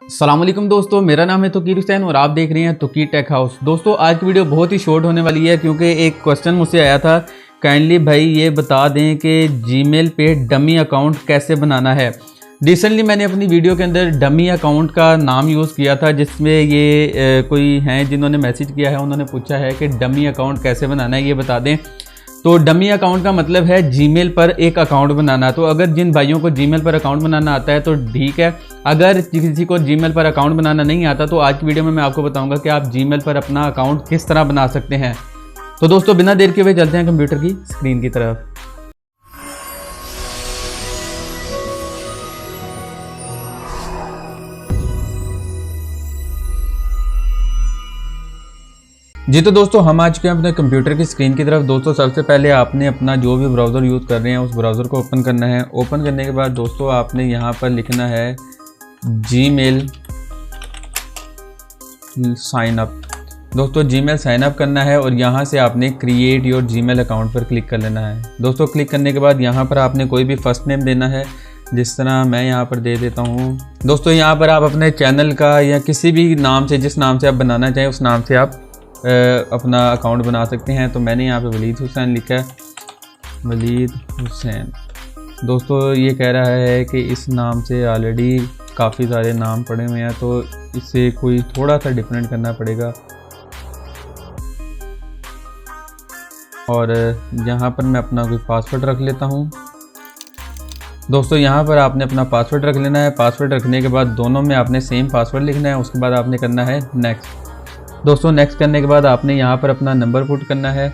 अस्सलाम वालेकुम दोस्तों, मेरा नाम है तोकीर हुसैन और आप देख रहे हैं तोकीर टेक हाउस। दोस्तों आज की वीडियो बहुत ही शॉर्ट होने वाली है क्योंकि एक क्वेश्चन मुझसे आया था, काइंडली भाई ये बता दें कि जीमेल पे डमी अकाउंट कैसे बनाना है। रिसेंटली मैंने अपनी वीडियो के अंदर डमी अकाउंट का नाम यूज़ किया था, जिसमें ये कोई हैं जिन्होंने मैसेज किया है, उन्होंने पूछा है कि डमी अकाउंट कैसे बनाना है ये बता दें। तो डमी अकाउंट का मतलब है जीमेल पर एक अकाउंट बनाना। तो अगर जिन भाइयों को जीमेल पर अकाउंट बनाना आता है तो ठीक है, अगर किसी को जीमेल पर अकाउंट बनाना नहीं आता तो आज की वीडियो में मैं आपको बताऊंगा कि आप जीमेल पर अपना अकाउंट किस तरह बना सकते हैं। तो दोस्तों बिना देर के हुए चलते हैं कंप्यूटर की स्क्रीन की तरफ। जी तो दोस्तों हम आ चुके हैं अपने कंप्यूटर की स्क्रीन की तरफ। दोस्तों सबसे पहले आपने अपना जो भी ब्राउज़र यूज़ कर रहे हैं उस ब्राउज़र को ओपन करना है। ओपन करने के बाद दोस्तों आपने यहाँ पर लिखना है जीमेल साइन अप। दोस्तों जीमेल साइन अप करना है और यहाँ से आपने क्रिएट योर जीमेल अकाउंट पर क्लिक कर लेना है। दोस्तों क्लिक करने के बाद यहाँ पर आपने कोई भी फर्स्ट नेम देना है, जिस तरह मैं यहाँ पर दे देता हूँ। दोस्तों यहाँ पर आप अपने चैनल का या किसी भी नाम से, जिस नाम से आप बनाना चाहें उस नाम से आप अपना अकाउंट बना सकते हैं। तो मैंने यहाँ पे वलीद हुसैन लिखा है, वलीद हुसैन। दोस्तों ये कह रहा है कि इस नाम से ऑलरेडी काफ़ी सारे नाम पड़े हुए हैं, तो इससे कोई थोड़ा सा डिफरेंट करना पड़ेगा। और यहाँ पर मैं अपना कोई पासवर्ड रख लेता हूँ। दोस्तों यहाँ पर आपने अपना पासवर्ड रख लेना है। पासवर्ड रखने के बाद दोनों में आपने सेम पासवर्ड लिखना है। उसके बाद आपने करना है नेक्स्ट। दोस्तों नेक्स्ट करने के बाद आपने यहाँ पर अपना नंबर पुट करना है।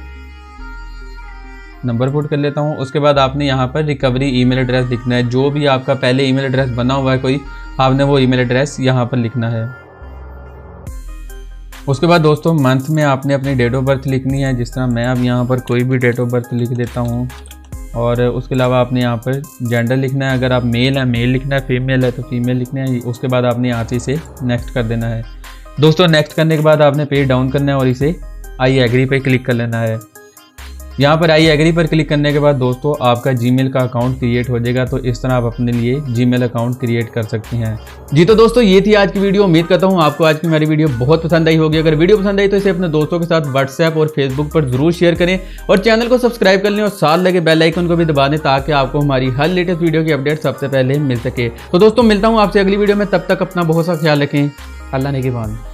नंबर पुट कर लेता हूँ। उसके बाद आपने यहाँ पर रिकवरी ईमेल एड्रेस लिखना है। जो भी आपका पहले ईमेल एड्रेस बना हुआ है कोई, आपने वो ईमेल एड्रेस यहाँ पर लिखना है। उसके बाद दोस्तों मंथ में आपने अपनी डेट ऑफ बर्थ लिखनी है, जिस तरह मैं अब यहाँ पर कोई भी डेट ऑफ बर्थ लिख देता हूँ। और उसके अलावा आपने यहाँ पर जेंडर लिखना है। अगर आप मेल है मेल लिखना है, फीमेल है तो फीमेल लिखना है। उसके बाद आपने यहाँ से इसे नेक्स्ट कर देना है। दोस्तों नेक्स्ट करने के बाद आपने पेज डाउन करना है और इसे आई एग्री पर क्लिक कर लेना है। यहाँ पर आई एग्री पर क्लिक करने के बाद दोस्तों आपका जीमेल का अकाउंट क्रिएट हो जाएगा। तो इस तरह आप अपने लिए जीमेल अकाउंट क्रिएट कर सकते हैं। जी तो दोस्तों ये थी आज की वीडियो। उम्मीद करता हूँ आपको आज की मेरी वीडियो बहुत पसंद आई होगी। अगर वीडियो पसंद आई तो इसे अपने दोस्तों के साथ व्हाट्सएप और फेसबुक पर जरूर शेयर करें और चैनल को सब्सक्राइब कर लें और साथ लगे बेल आइकन को भी दबा दें, ताकि आपको हमारी हर लेटेस्ट वीडियो की अपडेट सबसे पहले मिल सके। तो दोस्तों मिलता हूँ आपसे अगली वीडियो में, तब तक अपना बहुत सा ख्याल रखें। अल्लाह ने की बात।